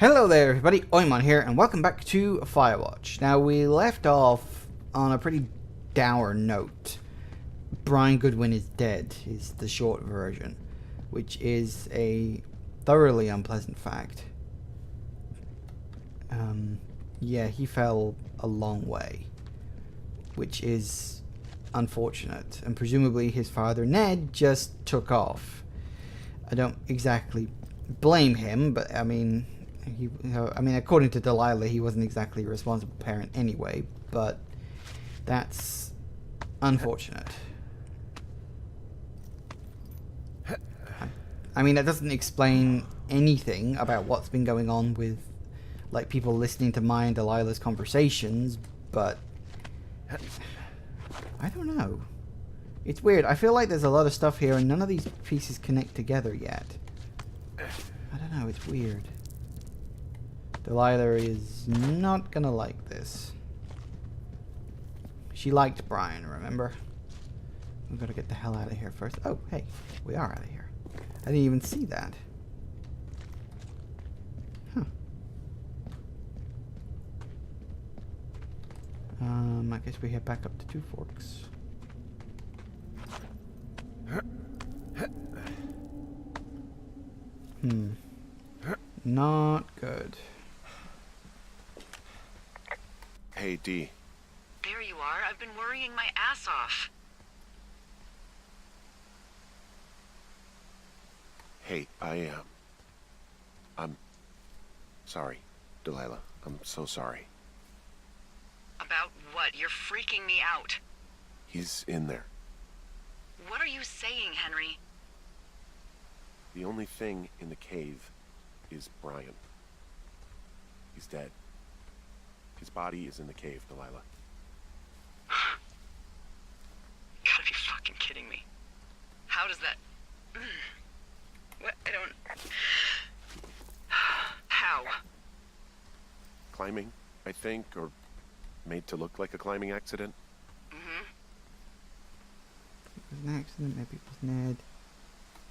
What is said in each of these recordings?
Hello there everybody, Oymon here, and welcome back to Firewatch. Now, we left off on a pretty dour note. Brian Goodwin is dead, is the short version, which is a thoroughly unpleasant fact. Yeah, he fell a long way, which is unfortunate, and presumably his father Ned just took off. I don't exactly blame him, but I mean, according to Delilah, he wasn't exactly a responsible parent anyway, but that's unfortunate. I mean, that doesn't explain anything about what's been going on with, like, people listening to my and Delilah's conversations, but I don't know. It's weird. I feel like there's a lot of stuff here and none of these pieces connect together yet. I don't know, it's weird. Delilah is not gonna like this. She liked Brian, remember? We've got to get the hell out of here first. Oh, hey, we are out of here. I didn't even see that. Huh. I guess we head back up to Two Forks. Not good. Hey, Dee. There you are. I've been worrying my ass off. Hey, I'm sorry, Delilah. I'm so sorry. About what? You're freaking me out. He's in there. What are you saying, Henry? The only thing in the cave is Brian. He's dead. His body is in the cave, Delilah. Gotta be fucking kidding me. How does that... What? I don't... How? Climbing, I think, or made to look like a climbing accident. Mm-hmm. It was an accident, maybe it was Ned.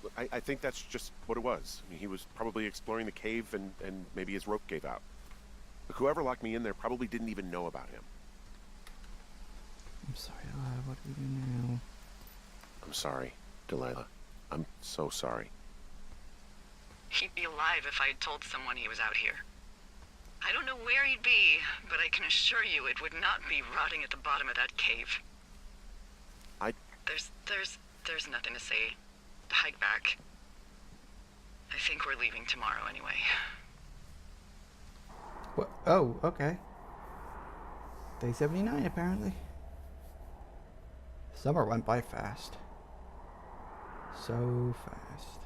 Look, I think that's just what it was. I mean, he was probably exploring the cave and maybe his rope gave out. Look, whoever locked me in there probably didn't even know about him. I'm sorry, Delilah, what do we do now? I'm sorry, Delilah. I'm so sorry. He'd be alive if I had told someone he was out here. I don't know where he'd be, but I can assure you it would not be rotting at the bottom of that cave. There's nothing to say. Hike back. I think we're leaving tomorrow anyway. What? Oh, okay. Day 79, apparently. Summer went by fast. So fast.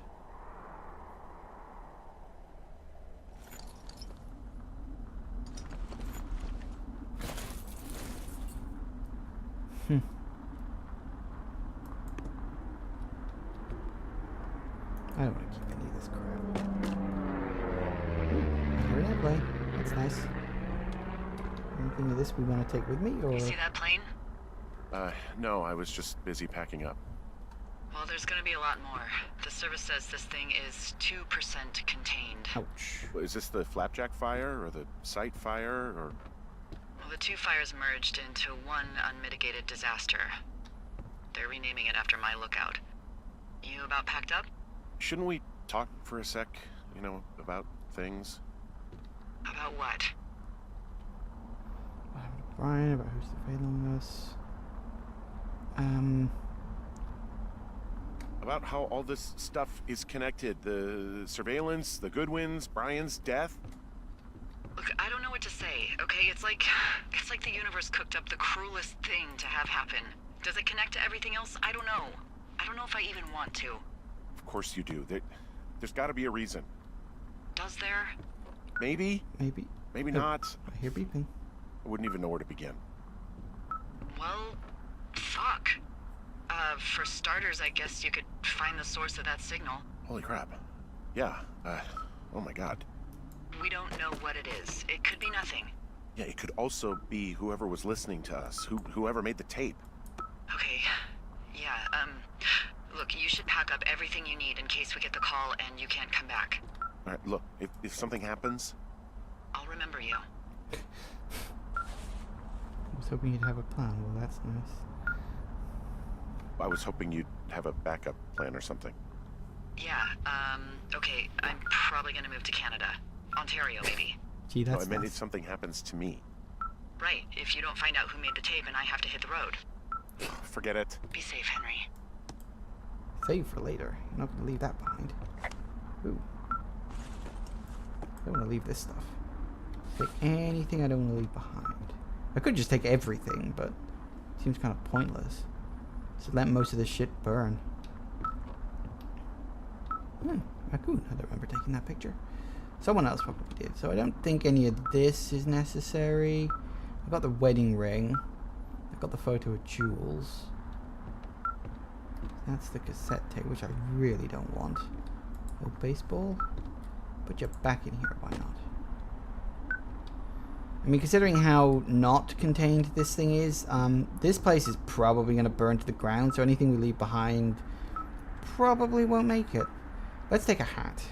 I don't want to keep any of this crap. I hear an airplane. That's nice. Anything of this we want to take with me, or...? You see that plane? No, I was just busy packing up. Well, there's gonna be a lot more. The service says this thing is 2% contained. Ouch. Is this the Flapjack fire, or the site fire, or...? Well, the two fires merged into one unmitigated disaster. They're renaming it after my lookout. You about packed up? Shouldn't we talk for a sec, you know, about things? About what? What happened to Brian, about who's surveilling us. About how all this stuff is connected. The surveillance, the Goodwins, Brian's death. Look, I don't know what to say, okay? It's like the universe cooked up the cruelest thing to have happen. Does it connect to everything else? I don't know. I don't know if I even want to. Of course you do. There's got to be a reason. Does there? Maybe. Maybe. Maybe Oh, not. I hear beeping. I wouldn't even know where to begin. Well, fuck. For starters, I guess you could find the source of that signal. Holy crap. Yeah. Oh my god. We don't know what it is. It could be nothing. Yeah, it could also be whoever was listening to us, whoever made the tape. Okay. Yeah, look, you should pack up everything you need in case we get the call and you can't come back. All right, look, if something happens, remember you. I was hoping you'd have a plan. Well, that's nice. I was hoping you'd have a backup plan or something. Yeah, okay, I'm probably gonna move to Canada. Ontario, maybe. Gee, No, that's I meant nice. if something happens to me. Right, if you don't find out who made the tape and I have to hit the road. Forget it. Be safe, Henry. Save for later. You're not going to leave that behind. Ooh. I don't want to leave this stuff. Take anything I don't want to leave behind. I could just take everything, but it seems kind of pointless. So let most of this shit burn. Raccoon. I don't remember taking that picture. Someone else probably did. So I don't think any of this is necessary. I've got the wedding ring. I've got the photo of Jules. That's the cassette tape, which I really don't want. Oh, baseball? Put you back in here, why not? I mean, considering how not contained this thing is, this place is probably going to burn to the ground, so anything we leave behind probably won't make it. Let's take a hat.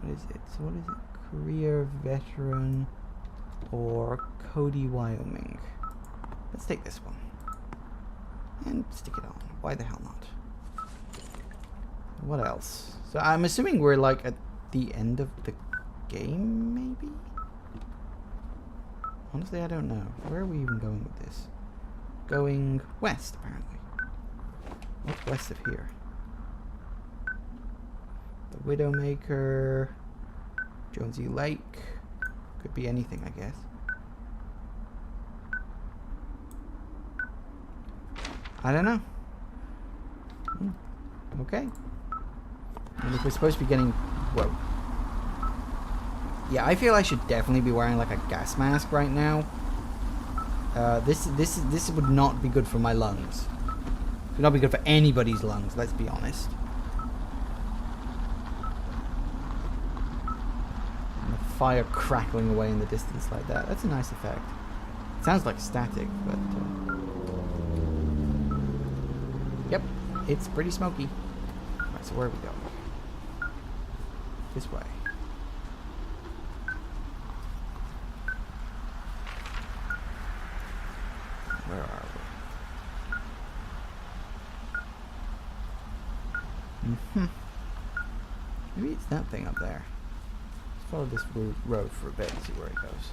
What is it? So what is it? Career veteran or Cody, Wyoming. Let's take this one. And stick it on. Why the hell not? What else? So I'm assuming we're like at the end of the game, maybe? Honestly, I don't know. Where are we even going with this? Going west, apparently. What's west of here? The Widowmaker. Jonesy Lake. Could be anything, I guess. I don't know. Okay. And if we're supposed to be getting... Whoa. Yeah, I feel I should definitely be wearing like a gas mask right now. This would not be good for my lungs. It would not be good for anybody's lungs, let's be honest. And the fire crackling away in the distance like that. That's a nice effect. It sounds like static, but... Yep, it's pretty smoky. Alright, so where are we going? This way. Where are we? Maybe it's that thing up there. Let's follow this road for a bit and see where it goes.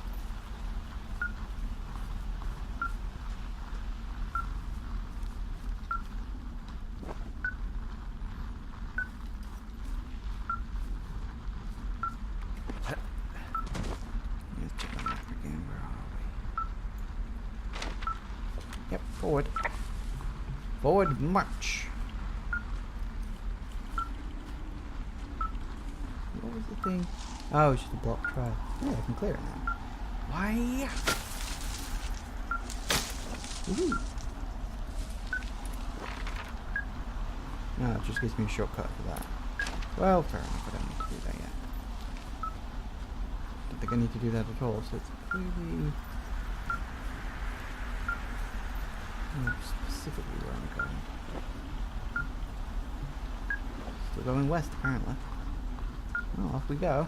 Let's check the map again. Where are we? Yep, forward. Forward march. What was the thing? Oh, it's just a block trail. Yeah, I can clear it now. Why? Woohoo! No, it just gives me a shortcut for that. Well, fair enough, I don't need to do that yet. Don't think I need to do that at all, so it's clearly... specifically where I'm going. Still going west, apparently. Well, off we go.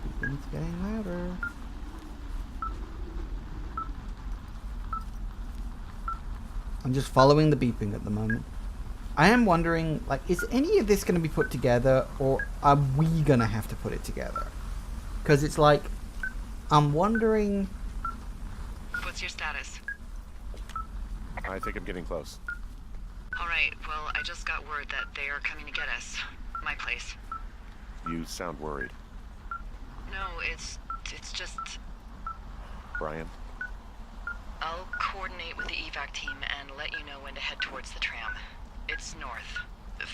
Beacon's getting louder. I'm just following the beeping at the moment. I am wondering, like, is any of this going to be put together, or are we going to have to put it together? Because it's like, I'm wondering... What's your status? I think I'm getting close. Alright, well, I just got word that they are coming to get us. My place. You sound worried. No, it's just... Brian? I'll coordinate with the evac team and let you know when to head towards the tram. It's north.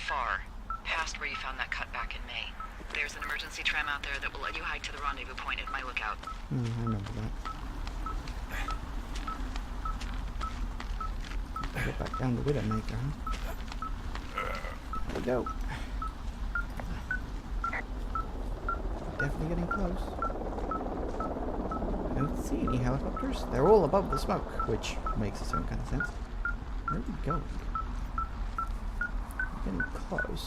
Far. Past where you found that cut back in May. There's an emergency tram out there that will let you hike to the rendezvous point at my lookout. I remember that. Get back down the Widowmaker, huh? There we go. Definitely getting close. I don't see any helicopters. They're all above the smoke, which makes some kind of sense. Where are we going? We're getting close.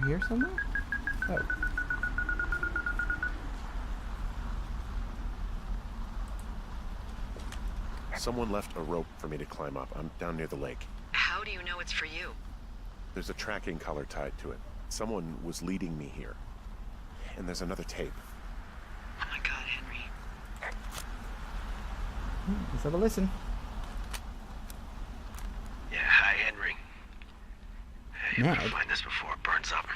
Over here somewhere? Oh. Someone left a rope for me to climb up. I'm down near the lake. How do you know it's for you? There's a tracking collar tied to it. Someone was leading me here. And there's another tape. Oh my god, Henry. Let's have a listen. Yeah, hi, Henry. You Ned? better find this before it burns up.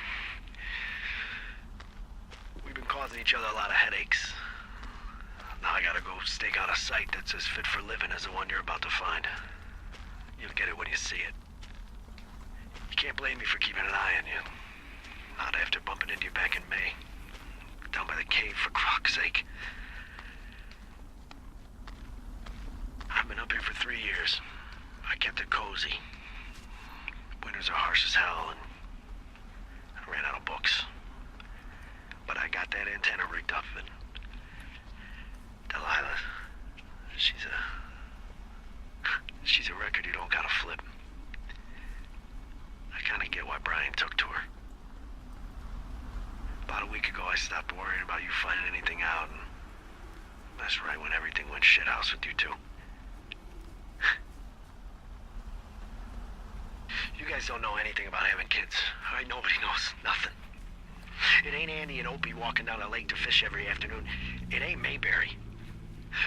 We've been causing each other a lot of headaches. Now I gotta go stake out a site that's as fit for living as the one you're about to find. You'll get it when you see it. You can't blame me for keeping an eye on you. Not after bumping into you back in May. Down by the cave, for croc's sake. I've been up here for 3 years. I kept it cozy. Winters are harsh as hell, and I ran out of books. But I got that antenna rigged up, and Delilah, she's a record you don't gotta flip. I kinda get why Brian took to her. About a week ago, I stopped worrying about you finding anything out, and that's right when everything went shithouse with you two. You guys don't know anything about having kids. All right, nobody knows nothing. It ain't Andy and Opie walking down a lake to fish every afternoon. It ain't Mayberry.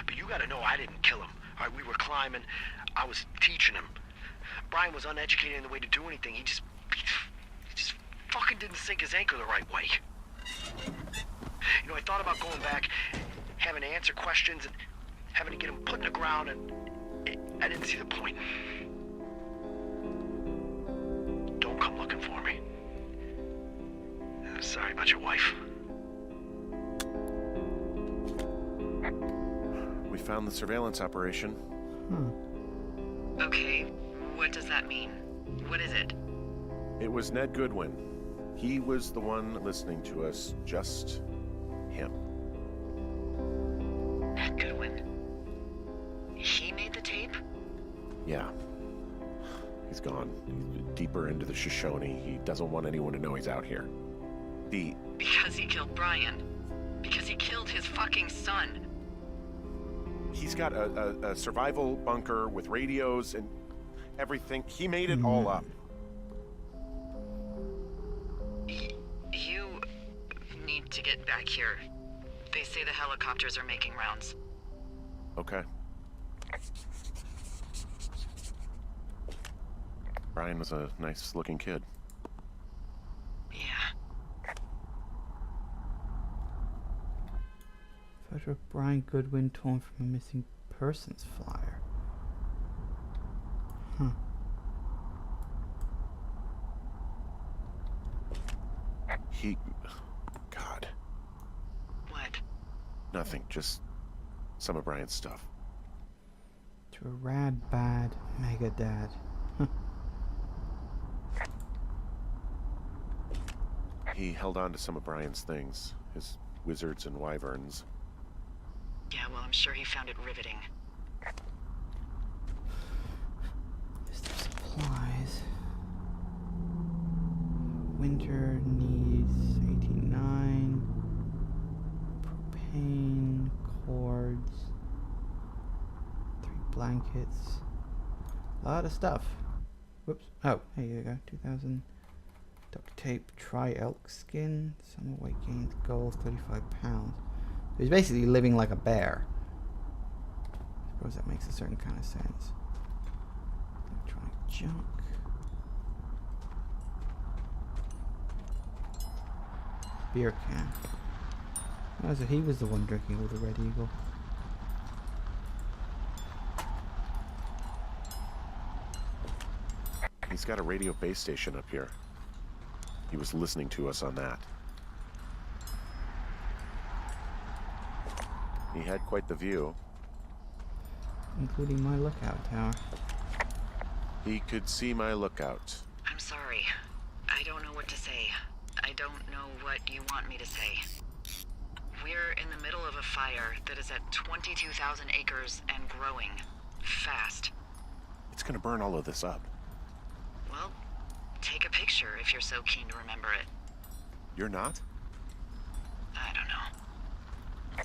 But you gotta know I didn't kill him. All right, we were climbing. I was teaching him. Brian was uneducated in the way to do anything. He just fucking didn't sink his anchor the right way. You know, I thought about going back, having to answer questions, and having to get him put in the ground, and I didn't see the point. Don't come looking for me. I'm sorry about your wife. We found the surveillance operation. Okay, what does that mean? What is it? It was Ned Goodwin. He was the one listening to us. Just him. Ned Goodwin. He made the tape? Yeah. He's gone. He's deeper into the Shoshone. He doesn't want anyone to know he's out here. Because he killed Brian. Because he killed his fucking son. He's got a survival bunker with radios and everything. He made it all up. You need to get back here. They say the helicopters are making rounds. Okay. Brian was a nice-looking kid. Yeah. Photo of Brian Goodwin torn from a missing persons flyer. Huh. God. What? Nothing, just some of Brian's stuff. To a rad bad mega dad. He held on to some of Brian's things, his wizards and wyverns. Yeah, well, I'm sure he found it riveting. List of supplies. Winter needs 89. Propane, cords, 3 blankets. A lot of stuff. Whoops. Oh, here you go. 2,000. Duct tape, tri-elk skin, summer weight gains, gold, 35 pounds. So he's basically living like a bear. I suppose that makes a certain kind of sense. Electronic junk. Beer can. Oh, so he was the one drinking all the Red Eagle. He's got a radio base station up here. He was listening to us on that. He had quite the view. Including my lookout tower. He could see my lookout. I'm sorry. I don't know what to say. I don't know what you want me to say. We're in the middle of a fire that is at 22,000 acres and growing. Fast. It's gonna burn all of this up. Well, take a picture if you're so keen to remember it. You're not? I don't know.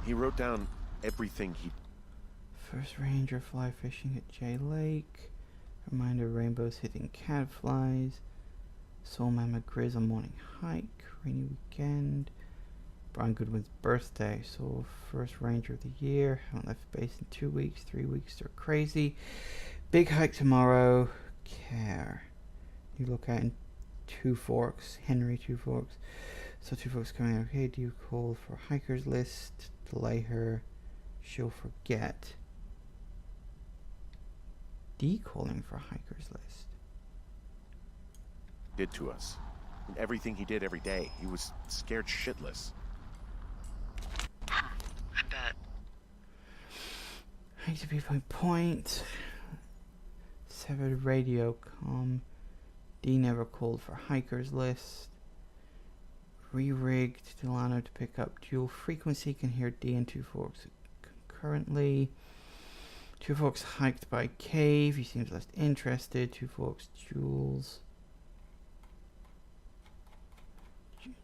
He wrote down everything he... First ranger fly fishing at J Lake. Reminder rainbows hitting catflies. Soul Mama Grizz on morning hike. Rainy weekend. Brian Goodwin's birthday. So first ranger of the year. Haven't left base in 2 weeks. 3 weeks. They're crazy. Big hike tomorrow. Care. You look out in Two Forks. Henry Two Forks. So Two Forks coming out. Okay, do you call for hikers list? Delay her. She'll forget. D calling for hikers list. did to us. And everything he did every day. He was scared shitless. I bet. Hate to be my point. Severed radio comm. D never called for hikers list. Re-rigged Delano to pick up dual frequency. Can hear D and Two Forks concurrently. Two Forks hiked by cave. He seems less interested. Two Forks Jules.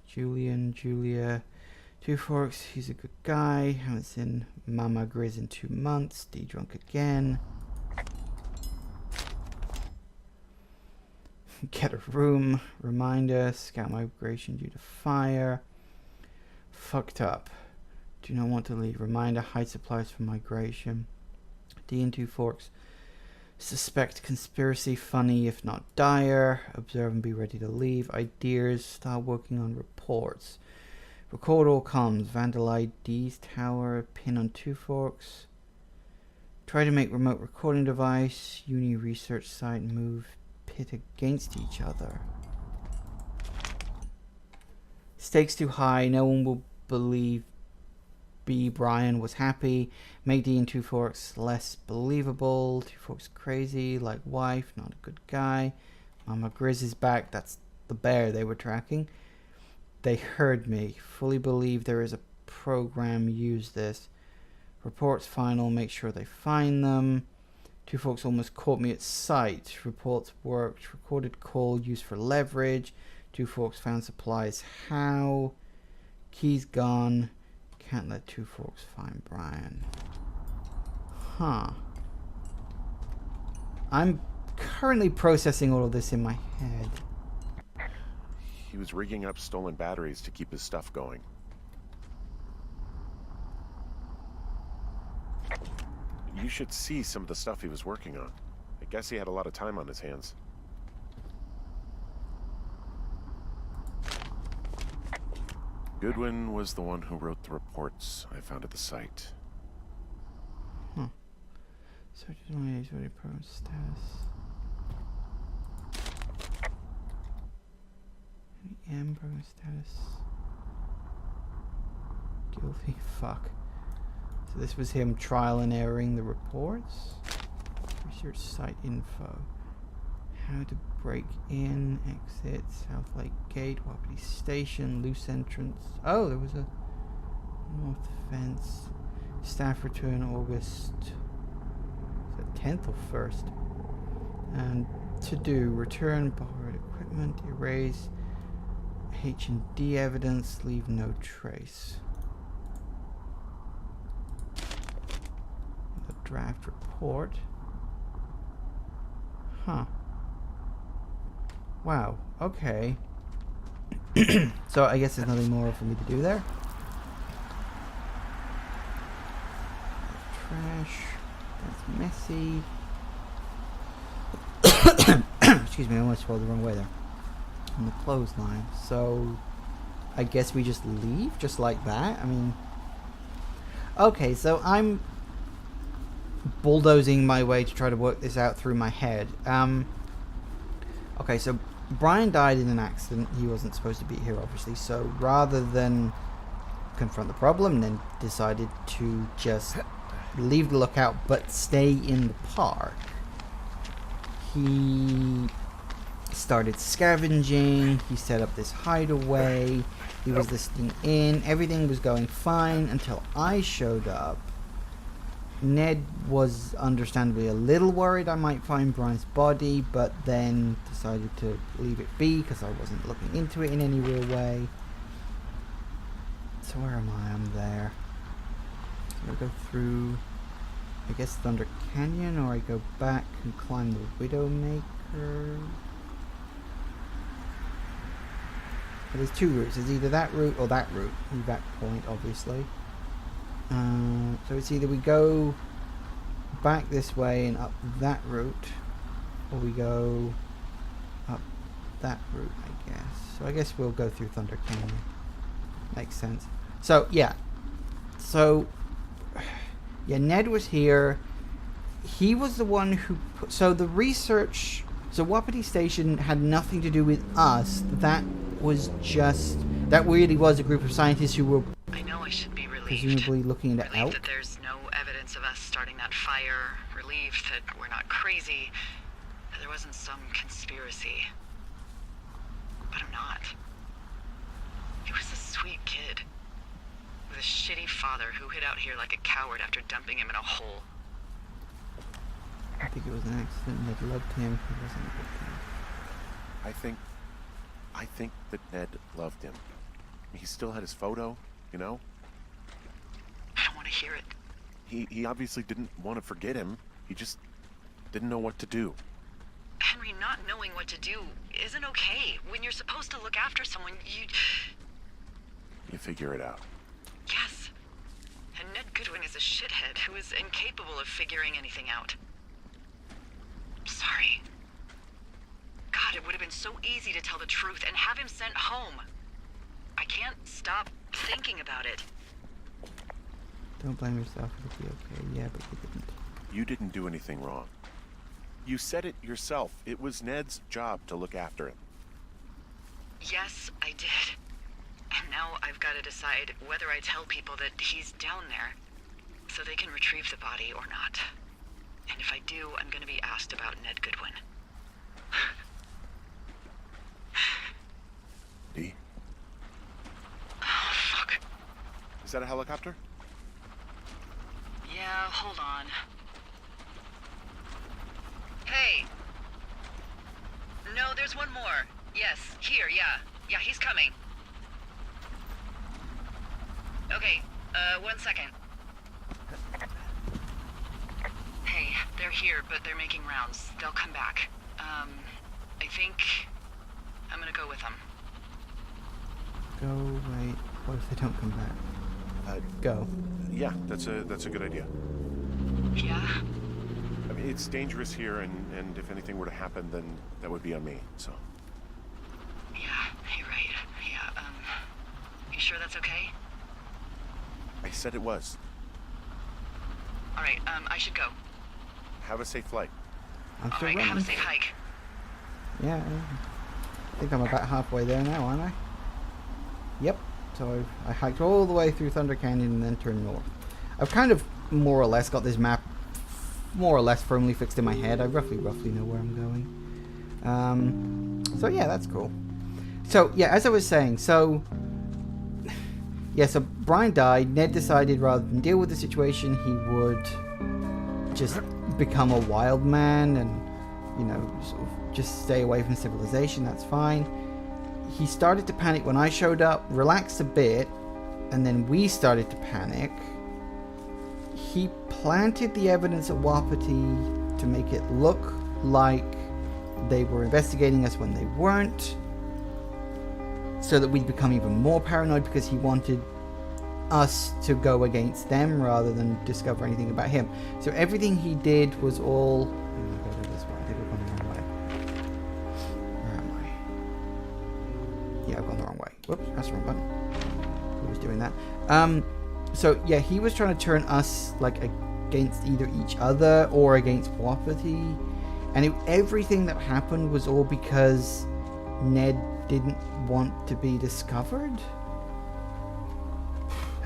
Julia. Two Forks, he's a good guy. Haven't seen Mama Grizz in 2 months. D drunk again. Get a room. Reminder. Scout migration due to fire. Fucked up. Do not want to leave. Reminder. Hide supplies for migration. D and Two Forks. Suspect conspiracy. Funny if not dire. Observe and be ready to leave. Ideas. Start working on reports. Record all comms. Vandalize D's tower. Pin on Two Forks. Try to make remote recording device. Uni research site. Move pit against each other. Stakes too high. No one will believe B. Brian was happy. Make D and Two Forks less believable. Two Forks crazy. Like wife. Not a good guy. Mama Grizz is back. That's the bear they were tracking. They heard me. Fully believe there is a program. Use this. Reports final. Make sure they find them. Two Forks almost caught me at sight. Reports worked. Recorded call used for leverage. Two Forks found supplies. How? Keys gone. Can't let Two Forks find Brian. Huh. I'm currently processing all of this in my head. He was rigging up stolen batteries to keep his stuff going. You should see some of the stuff he was working on. I guess he had a lot of time on his hands. Goodwin was the one who wrote the reports I found at the site. Huh. Search is my age, ready program status. M program status. Guilty. Fuck. So this was him trial and erroring the reports. Research site info. How to break in, exit, South Lake Gate, Wapiti Station, loose entrance. Oh, there was a north fence. Staff return August. Is that 10th or 1st? And to do, return borrowed equipment, erase H&D evidence, leave no trace. The draft report. Huh. Wow, okay. So I guess there's nothing more for me to do there. Trash. That's messy. Excuse me, I almost swallowed the wrong way there. On the clothesline. So I guess we just leave just like that? I mean... Okay, so I'm bulldozing my way to try to work this out through my head. Okay, so Brian died in an accident. He wasn't supposed to be here, obviously. So rather than confront the problem, then decided to just leave the lookout but stay in the park. He started scavenging. He set up this hideaway. He was listening in. Everything was going fine until I showed up. Ned was understandably a little worried I might find Brian's body, but then decided to leave it be because I wasn't looking into it in any real way. So where am I? I'm there. So I go through, I guess, Thunder Canyon, or I go back and climb the Widowmaker. But there's two routes. There's either that route or that route. Evac point, obviously. So it's either we go back this way and up that route, or we go up that route, I guess. So I guess we'll go through Thunder Canyon. Makes sense. So, yeah. So, yeah, Ned was here. He was the one who put... So the research... So Wapiti Station had nothing to do with us. That was just... That really was a group of scientists who were... I know I should be relieved. Presumably looking into Relieved elk. that there's no evidence of us starting that fire. Relieved that we're not crazy. That there wasn't some conspiracy. But I'm not. He was a sweet kid. With a shitty father who hid out here like a coward after dumping him in a hole. I think it was an accident. Ned loved him. He wasn't a good thing. I think that Ned loved him. He still had his photo, you know? I don't want to hear it. He obviously didn't want to forget him. He just didn't know what to do. Henry, not knowing what to do isn't okay. When you're supposed to look after someone, You figure it out. Yes. And Ned Goodwin is a shithead who is incapable of figuring anything out. Sorry. God, it would have been so easy to tell the truth and have him sent home. I can't stop thinking about it. Don't blame yourself. It'll be okay. Yeah, but you didn't. You didn't do anything wrong. You said it yourself. It was Ned's job to look after him. Yes, I did. And now I've got to decide whether I tell people that he's down there so they can retrieve the body or not. And if I do, I'm going to be asked about Ned Goodwin. Dee? Oh, fuck. Is that a helicopter? Yeah, hold on. Hey. No, there's one more. Yes, here, yeah. Yeah, he's coming. Okay, 1 second. Hey, they're here, but they're making rounds. They'll come back. I think I'm gonna go with them. Go, wait. What if they don't come back? Go. Yeah, that's a good idea. Yeah? I mean, it's dangerous here, and if anything were to happen, then that would be on me, so. Yeah, you're right. Yeah, you sure that's okay? I said it was. Alright, I should go. Have a safe flight. I'm still Alright, have a running. safe hike. Yeah, I think I'm about halfway there now, aren't I? Yep. So I hiked all the way through Thunder Canyon and then turned north. I've kind of more or less got this map more or less firmly fixed in my head. I roughly know where I'm going. So yeah, that's cool. So yeah, as I was saying, so yeah, so Brian died. Ned decided rather than deal with the situation, he would just become a wild man and, you know, sort of just stay away from civilization. That's fine. He started to panic when I showed up, relaxed a bit, and then we started to panic. He planted the evidence at Wapiti to make it look like they were investigating us when they weren't, so that we'd become even more paranoid because he wanted us to go against them rather than discover anything about him. So everything he did was all... I'm gonna go this way. I think I've gone the wrong way. Where am I? Yeah, I've gone the wrong way. Whoops, that's the wrong button. Who was doing that? So yeah, he was trying to turn us like against either each other or against Wapiti, and everything that happened was all because Ned didn't want to be discovered.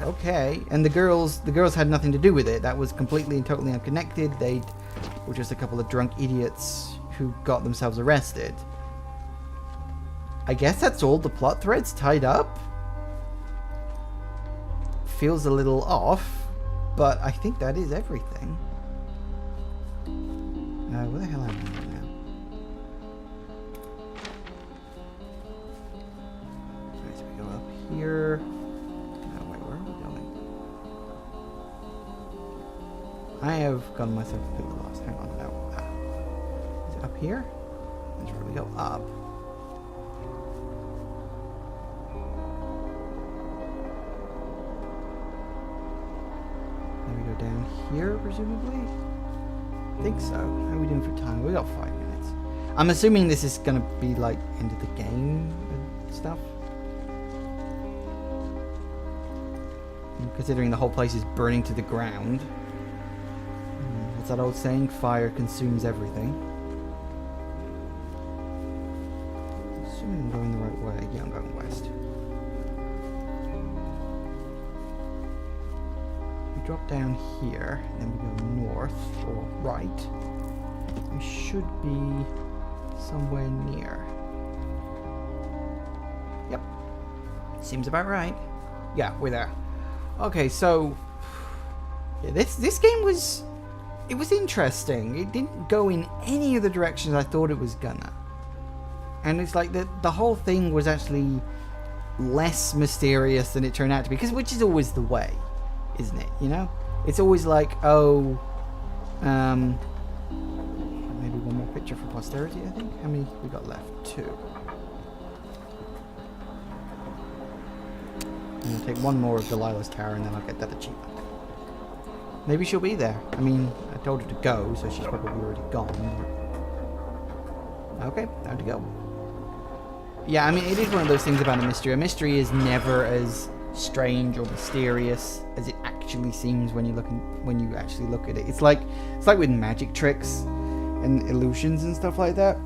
Okay, and the girls had nothing to do with it. That was completely and totally unconnected. They were just a couple of drunk idiots who got themselves arrested. I guess that's all the plot threads tied up. Feels a little off. But I think that is everything. Where the hell am I right now? Alright, so we go up here. Oh, wait, where are we going? I have gotten myself completely lost. Hang on, no. Is it up here? That's where we go up. Then we go down here, presumably? I think so. How are we doing for time? We got 5 minutes. I'm assuming this is gonna be like end of the game and stuff. And considering the whole place is burning to the ground. What's that old saying? Fire consumes everything. Assuming I'm going the right way. Yeah, I'm going west. We drop down here, and then we go north or right. We should be somewhere near. Yep. Seems about right. Yeah, we're there. Okay, so yeah, this game was interesting. It didn't go in any of the directions I thought it was gonna. And it's like the whole thing was actually less mysterious than it turned out to be, which is always the way, isn't it? You know, it's always like, oh, maybe one more picture for posterity. I think. How many we got left? 2. I'm gonna take one more of Delilah's tower, and then I'll get that achievement. Maybe she'll be there. I mean, I told her to go, so she's probably already gone. Okay, time to go. Yeah, I mean, it is one of those things about a mystery. A mystery is never as strange or mysterious as it actually seems when you actually look at it. It's like with magic tricks and illusions and stuff like that.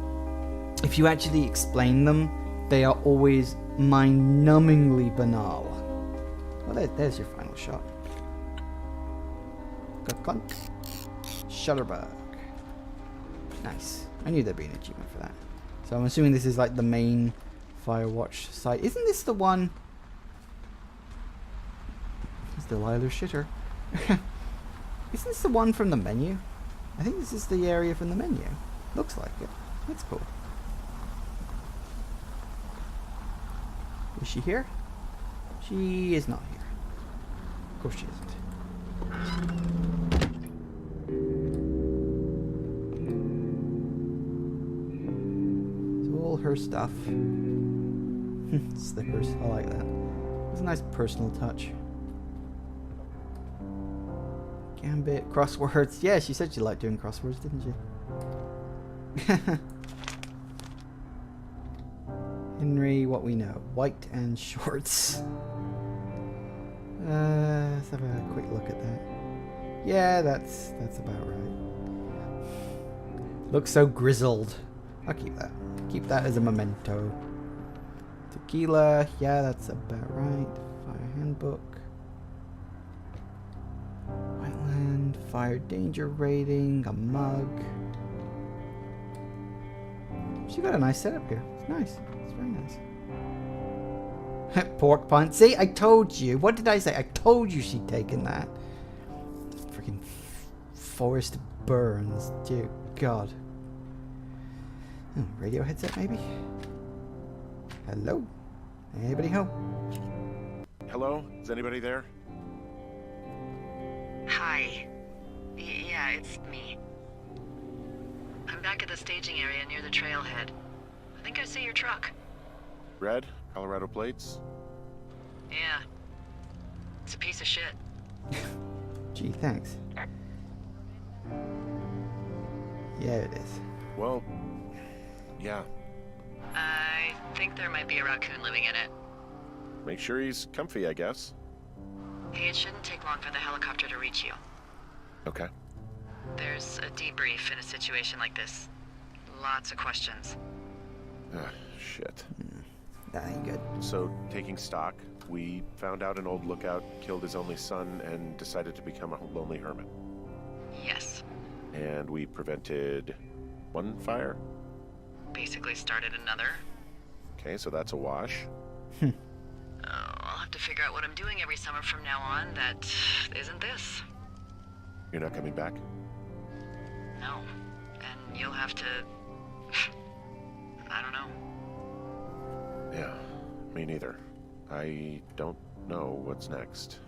If you actually explain them, they are always mind-numbingly banal. Well, there's your final shot. Got clunk. Shutterbug. Nice. I knew there'd be an achievement for that. So I'm assuming this is like the main Firewatch site. Isn't this the one? It's Delilah's shitter. Isn't this the one from the menu? I think this is the area from the menu. Looks like it. That's cool. Is she here? She is not here. Of course she isn't. So all her stuff. Slippers. I like that. It's a nice personal touch. Gambit, crosswords. Yeah, she said she liked doing crosswords, didn't she? Henry, what we know. White and shorts. Let's have a quick look at that. Yeah, that's about right. Looks so grizzled. I'll keep that. Keep that as a memento. Tequila. Yeah, that's about right. Fire handbook. Whiteland. Fire danger rating. A mug. She got a nice setup here. It's nice. It's very nice. Pork punt. See, I told you. What did I say? I told you she'd taken that. Freaking Forest Burns. Dear God. Oh, radio headset, maybe? Hello? Anybody home? Hello? Is anybody there? Hi. Yeah, it's me. I'm back at the staging area near the trailhead. I think I see your truck. Red? Colorado plates? Yeah. It's a piece of shit. Gee, thanks. Yeah, it is. Well, yeah. I think there might be a raccoon living in it. Make sure he's comfy, I guess. Hey, it shouldn't take long for the helicopter to reach you. Okay. There's a debrief in a situation like this. Lots of questions. Shit. That ain't good. So, taking stock, we found out an old lookout killed his only son and decided to become a lonely hermit. Yes. And we prevented one fire? Basically started another. Okay, so that's a wash. I'll have to figure out what I'm doing every summer from now on that isn't this. You're not coming back? No. And you'll have to... I don't know. Yeah, me neither. I don't know what's next.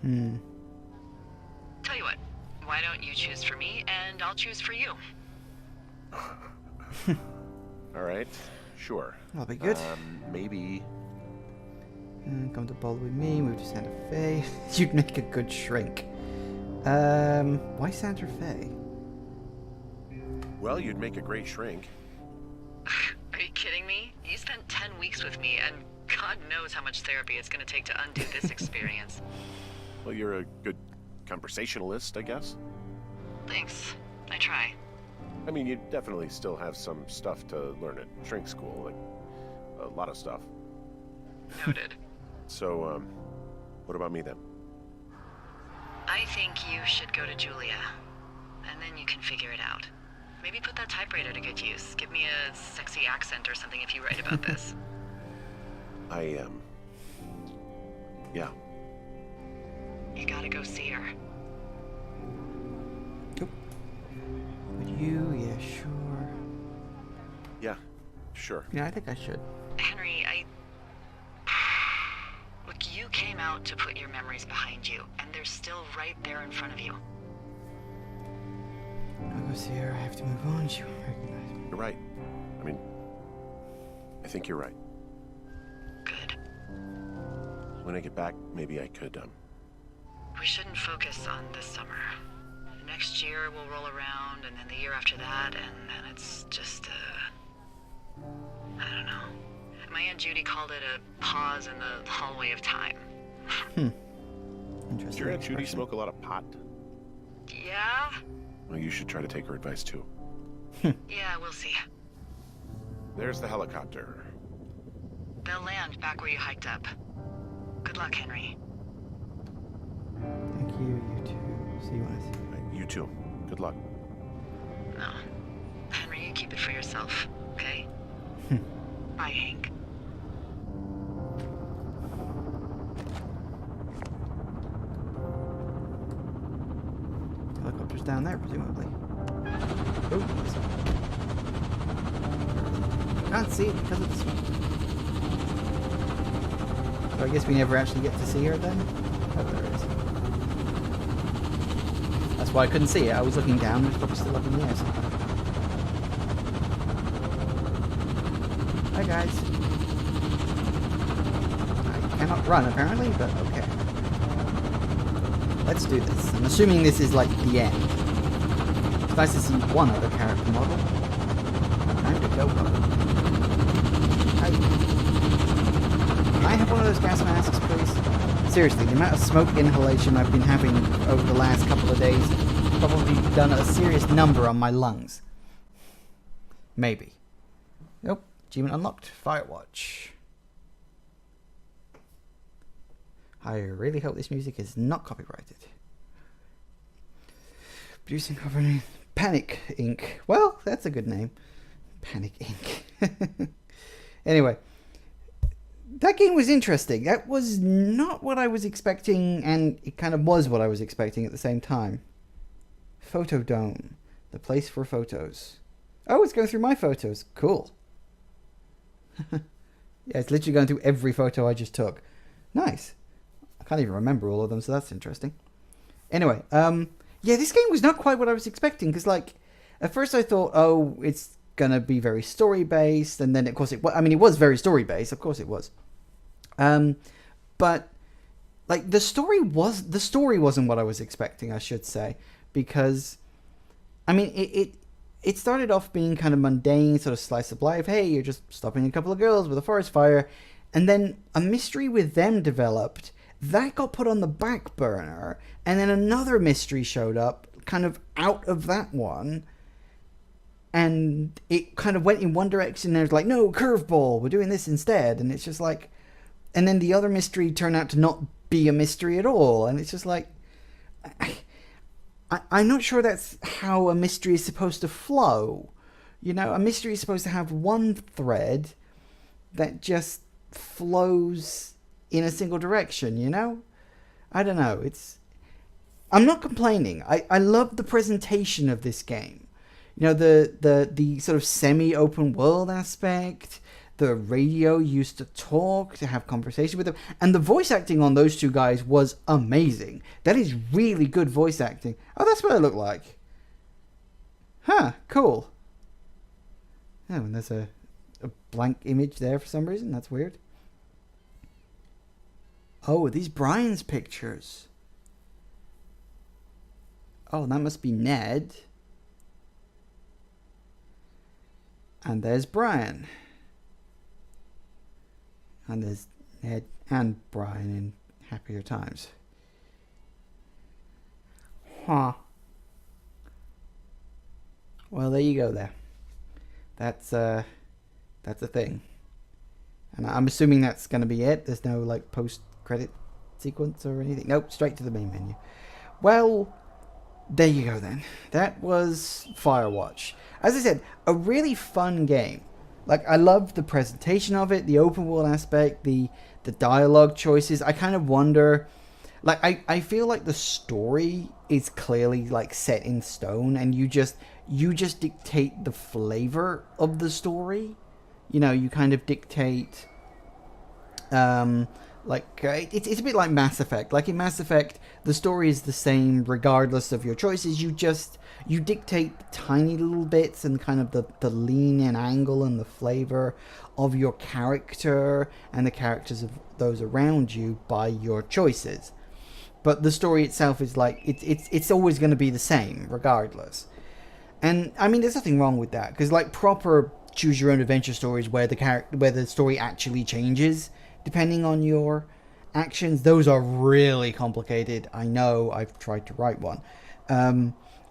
Tell you what, why don't you choose for me, and I'll choose for you? All right, sure. That'll be good. Maybe... Come to Boulder with me, move to Santa Fe. You'd make a good shrink. Why Santa Fe? Well, you'd make a great shrink. Are you kidding me? You spent 10 weeks with me, and God knows how much therapy it's going to take to undo this experience. Well, you're a good conversationalist, I guess. Thanks. I try. I mean, you definitely still have some stuff to learn at shrink school, like a lot of stuff. Noted. So, what about me then? I think you should go to Julia, and then you can figure it out. Maybe put that typewriter to good use. Give me a sexy accent or something if you write about this. Yeah. You gotta go see her. Would you? Yeah, sure. Yeah, sure. Yeah, I think I should. Henry, Look, you came out to put your memories behind you, and they're still right there in front of you. I'll go see her. I have to move on. She won't recognize me. You're right. I mean, I think you're right. Good. When I get back, maybe I could, We shouldn't focus on this summer. Next year we'll roll around, and then the year after that, and then it's just, I don't know. My Aunt Judy called it a pause in the hallway of time. Interesting. Does your Aunt Judy expression. smoke a lot of pot? Yeah? Well, you should try to take her advice, too. Yeah, we'll see. There's the helicopter. They'll land back where you hiked up. Good luck, Henry. Thank you. You too. See you when I see you. You too. Good luck. No. Henry, you keep it for yourself, okay? Bye, Hank. Helicopter's down there, presumably. Oh, can't see it because of the smoke. So I guess we never actually get to see her then? Oh, there it is. That's why I couldn't see it. I was looking down, it's probably still up in the air somehow. Hi guys. I cannot run apparently, but okay. Let's do this. I'm assuming this is like the end. It's nice to see one other character model. Time to go home. Hi. Can I have one of those gas masks, please? Seriously, the amount of smoke inhalation I've been having over the last couple of days probably done a serious number on my lungs. Maybe. Nope. Achievement unlocked. Firewatch. I really hope this music is not copyrighted. Producing copyright. Panic Inc. Well, that's a good name. Panic Inc. Anyway. That game was interesting. That was not what I was expecting, and it kind of was what I was expecting at the same time. Photodome. The place for photos. Oh, it's going through my photos. Cool. Yeah, it's literally going through every photo I just took. Nice. I can't even remember all of them, so that's interesting. Anyway, yeah, this game was not quite what I was expecting, because, like, at first I thought, oh, it's gonna be very story-based, and then, of course, it was very story-based, of course it was. But, like, the story wasn't what I was expecting, I should say, because, I mean, it started off being kind of mundane, sort of slice of life. Hey, you're just stopping a couple of girls with a forest fire. And then a mystery with them developed. That got put on the back burner. And then another mystery showed up kind of out of that one. And it kind of went in one direction. And there's like, no, curveball. We're doing this instead. And it's just like... And then the other mystery turned out to not be a mystery at all. And it's just like... I'm not sure that's how a mystery is supposed to flow. You know, a mystery is supposed to have one thread that just flows in a single direction, you know? I don't know. I'm not complaining. I love the presentation of this game. You know, the sort of semi-open world aspect. The radio used to talk, to have conversation with them. And the voice acting on those two guys was amazing. That is really good voice acting. Oh, that's what it looked like. Huh, cool. Oh, and there's a blank image there for some reason. That's weird. Oh, are these Brian's pictures? Oh, that must be Ned. And there's Brian. And there's Ned and Brian in happier times. Huh. Well, there you go there. That's a thing. And I'm assuming that's going to be it. There's no, like, post-credit sequence or anything. Nope, straight to the main menu. Well, there you go then. That was Firewatch. As I said, a really fun game. Like, I love the presentation of it, the open world aspect, the dialogue choices. I kind of wonder, like, I feel like the story is clearly, like, set in stone, and you just dictate the flavor of the story. You know, you kind of dictate, it's a bit like Mass Effect. Like, in Mass Effect, the story is the same regardless of your choices. You dictate the tiny little bits and kind of the lean and angle and the flavor of your character and the characters of those around you by your choices. But the story itself is like, it's always going to be the same regardless. And I mean, there's nothing wrong with that, because like proper choose your own adventure stories where the story actually changes depending on your actions, those are really complicated. I know, I've tried to write one.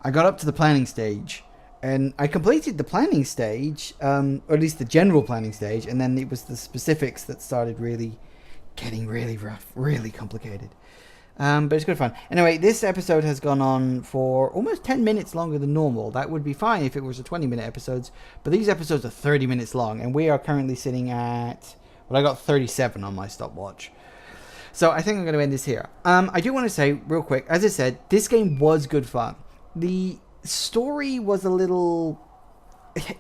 I got up to the planning stage, and I completed the planning stage, or at least the general planning stage, and then it was the specifics that started really getting really rough, really complicated. But it's good fun. Anyway, this episode has gone on for almost 10 minutes longer than normal. That would be fine if it was a 20-minute episodes, but these episodes are 30 minutes long, and we are currently sitting at, well, I got 37 on my stopwatch. So I think I'm going to end this here. I do want to say real quick, as I said, this game was good fun. The story was a little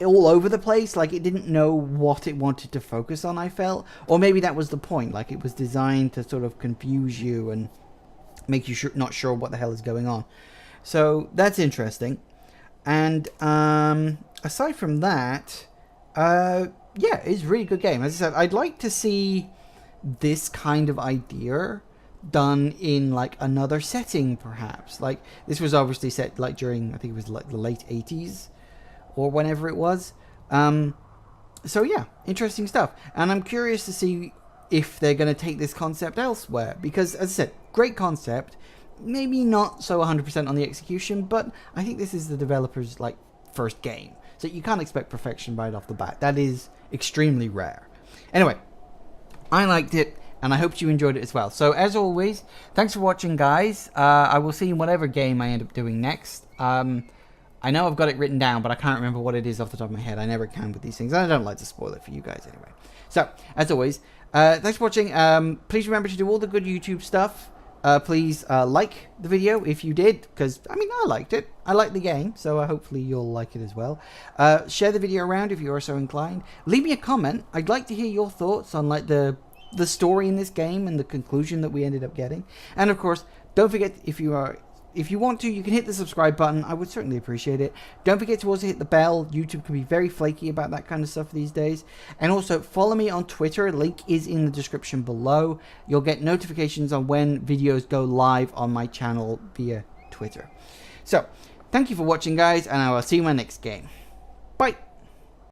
all over the place, like it didn't know what it wanted to focus on, I felt. Or maybe that was the point, like it was designed to sort of confuse you and make you not sure what the hell is going on. So that's interesting. And aside from that, yeah, it's a really good game. As I said, I'd like to see this kind of idea done in like another setting, perhaps. Like this was obviously set like during, I think it was like the late 80s or whenever it was. So yeah, interesting stuff. And I'm curious to see if they're going to take this concept elsewhere, because as I said, great concept, maybe not so 100% on the execution, but I think this is the developer's like first game, so you can't expect perfection right off the bat. That is extremely rare. Anyway, I liked it, and I hope you enjoyed it as well. So as always, thanks for watching, guys. I will see you in whatever game I end up doing next. I know I've got it written down, but I can't remember what it is off the top of my head. I never can with these things, and I don't like to spoil it for you guys anyway. So, as always, thanks for watching. Please remember to do all the good YouTube stuff. Please like the video if you did, because, I mean, I liked it. I liked the game, so hopefully you'll like it as well. Share the video around if you are so inclined. Leave me a comment. I'd like to hear your thoughts on, like, the story in this game and the conclusion that we ended up getting. And, of course, don't forget, if you want to, you can hit the subscribe button. I would certainly appreciate it. Don't forget to also hit the bell. YouTube can be very flaky about that kind of stuff these days. And also, follow me on Twitter. Link is in the description below. You'll get notifications on when videos go live on my channel via Twitter. So, thank you for watching, guys, and I will see you in my next game. Bye!